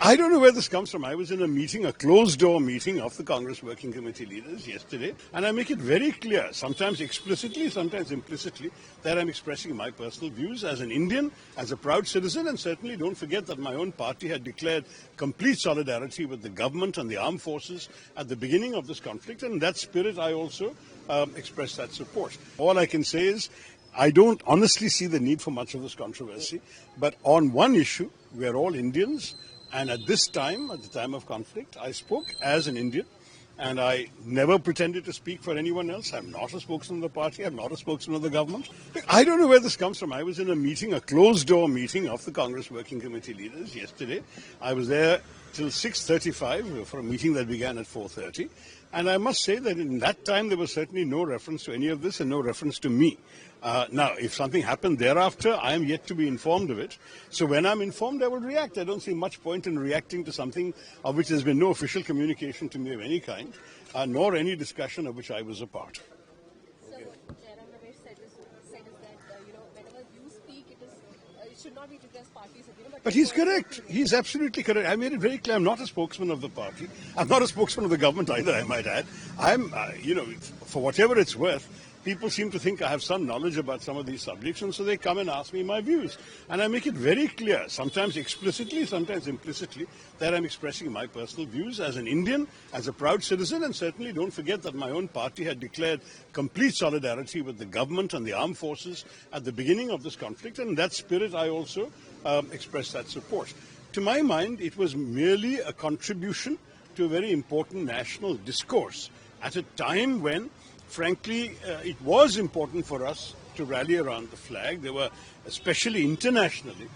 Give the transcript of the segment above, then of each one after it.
I don't know where this comes from. I was in a meeting, a closed-door meeting of the Congress Working Committee leaders yesterday, and I make it very clear, sometimes explicitly, sometimes implicitly, that I'm expressing my personal views as an Indian, as a proud citizen, and certainly don't forget that my own party had declared complete solidarity with the government and the armed forces at the beginning of this conflict, and in that spirit I also express that support. All I can say is I don't honestly see the need for much of this controversy, but on one issue, we are all Indians. And at this time, at the time of conflict, I spoke as an Indian, and I never pretended to speak for anyone else. I'm not a spokesman of the party. I'm not a spokesman of the government. I don't know where this comes from. I was in a meeting, a closed-door meeting of the Congress Working Committee leaders yesterday. I was there till 6:35 for a meeting that began at 4:30. And I must say that in that time, there was certainly no reference to any of this and no reference to me. Now, if something happened thereafter, I am yet to be informed of it. So when I'm informed, I will react. I don't see much point in reacting to something of which there's been no official communication to me of any kind, nor any discussion of which I was a part. So what said is that, whenever you speak, it should not be to just parties. But he's correct. He's absolutely correct. I made it very clear. I'm not a spokesman of the party. I'm not a spokesman of the government either, I might add. I'm, for whatever it's worth, people seem to think I have some knowledge about some of these subjects, and so they come and ask me my views. And I make it very clear, sometimes explicitly, sometimes implicitly, that I'm expressing my personal views as an Indian, as a proud citizen, and certainly don't forget that my own party had declared complete solidarity with the government and the armed forces at the beginning of this conflict, and in that spirit I also express that support. To my mind, it was merely a contribution to a very important national discourse at a time when, frankly, it was important for us to rally around the flag. There were, especially internationally,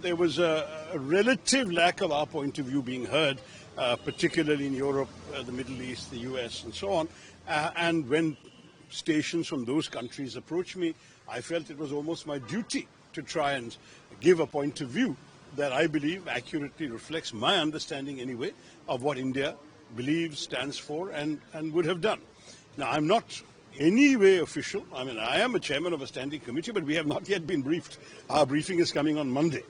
there was a relative lack of our point of view being heard, particularly in Europe, the Middle East, the US, and so on. And when stations from those countries approached me, I felt it was almost my duty to try and give a point of view that I believe accurately reflects my understanding anyway of what India believes, stands for, and would have done. Now, I'm not any way official. I mean, I am a chairman of a standing committee, but we have not yet been briefed. Our briefing is coming on Monday.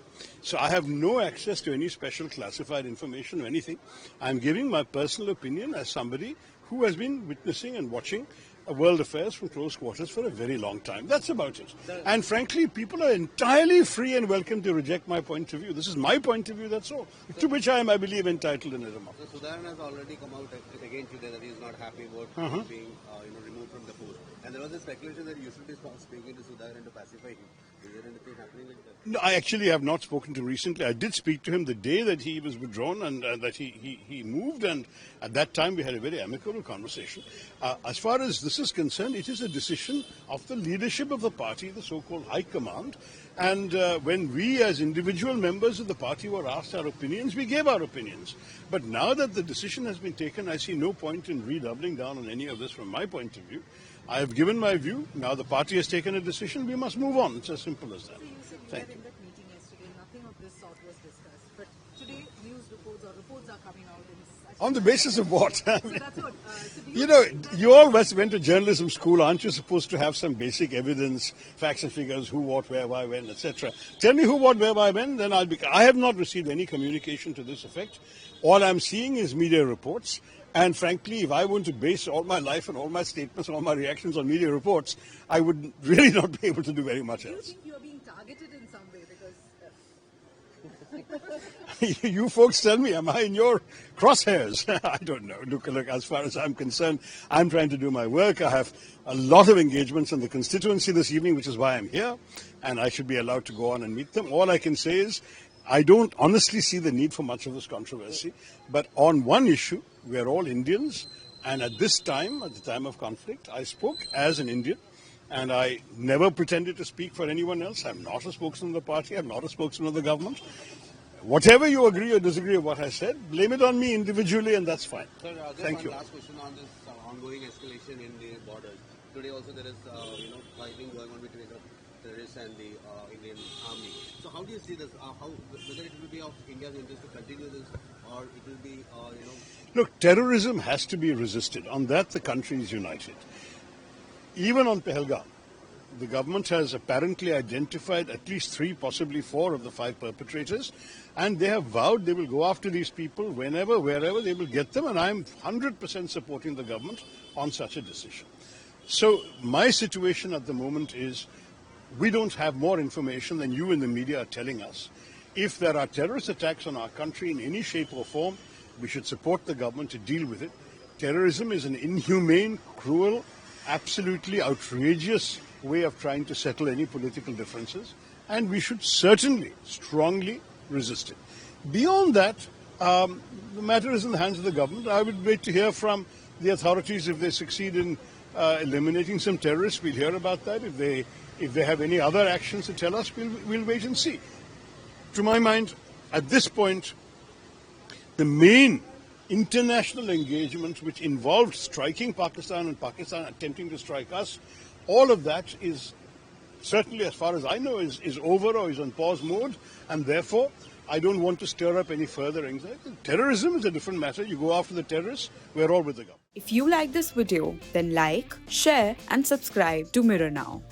So I have no access to any special classified information or anything. I'm giving my personal opinion as somebody who has been witnessing and watching world affairs from close quarters for a very long time. That's about it. And frankly, people are entirely free and welcome to reject my point of view. This is my point of view, that's all. To which I am, I believe, entitled in a democracy. So Sudan has already come out again today that he is not happy about being removed from the pool. And there was a speculation that you should be speaking to Sudan and to pacify him. Is there anything happening like that? No, I actually have not spoken to recently. I did speak to him the day that he was withdrawn and that he moved, and at that time we had a very amicable conversation. As far as this is concerned, it is a decision of the leadership of the party, the so-called high command, and when we as individual members of the party were asked our opinions, we gave our opinions. But now that the decision has been taken, I see no point in redoubling down on any of this from my point of view. I have given my view. Now the party has taken a decision. We must move on. It's as simple as that. So you said you were in that meeting yesterday. Nothing of this sort was discussed. But today, news reports are coming out. On the basis of what? So that's what. You all went to journalism school. Aren't you supposed to have some basic evidence, facts and figures, who, what, where, why, when, etc.? Tell me who, what, where, why, when, then I'll be. I have not received any communication to this effect. All I'm seeing is media reports. And frankly, if I want to base all my life and all my statements and all my reactions on media reports, I would really not be able to do very much else. Do you think you're being targeted in some way? Because you folks tell me, am I in your crosshairs? I don't know. Look, as far as I'm concerned, I'm trying to do my work. I have a lot of engagements in the constituency this evening, which is why I'm here, and I should be allowed to go on and meet them. All I can say is I don't honestly see the need for much of this controversy, but on one issue, we are all Indians, and at this time, at the time of conflict, I spoke as an Indian, and I never pretended to speak for anyone else. I'm not a spokesman of the party. I'm not a spokesman of the government. Whatever you agree or disagree with what I said, blame it on me individually, and that's fine. Sir, Thank you. Last question on this ongoing escalation in the borders. Today also there is fighting going on between the terrorists and the Indian army. So how do you see this? Whether it will be of India's interest to continue this, or it will be Look, terrorism has to be resisted. On that, the country is united. Even on Pahalgam, The government has apparently identified at least 3, possibly 4 of the 5 perpetrators, and they have vowed they will go after these people whenever, wherever they will get them, and I am 100% supporting the government on such a decision. So my situation at the moment is we don't have more information than you in the media are telling us. If there are terrorist attacks on our country in any shape or form, we should support the government to deal with it. Terrorism is an inhumane, cruel, absolutely outrageous way of trying to settle any political differences, and we should certainly strongly resist it. Beyond that, the matter is in the hands of the government. I would wait to hear from the authorities if they succeed in eliminating some terrorists. We'll hear about that. If they have any other actions to tell us, we'll wait and see. To my mind, at this point, the main international engagement which involved striking Pakistan and Pakistan attempting to strike us, all of that is certainly, as far as I know, is over or is on pause mode, and therefore I don't want to stir up any further anxiety. Terrorism is a different matter. You go after the terrorists, we're all with the government. If you like this video, then like, share and subscribe to Mirror Now.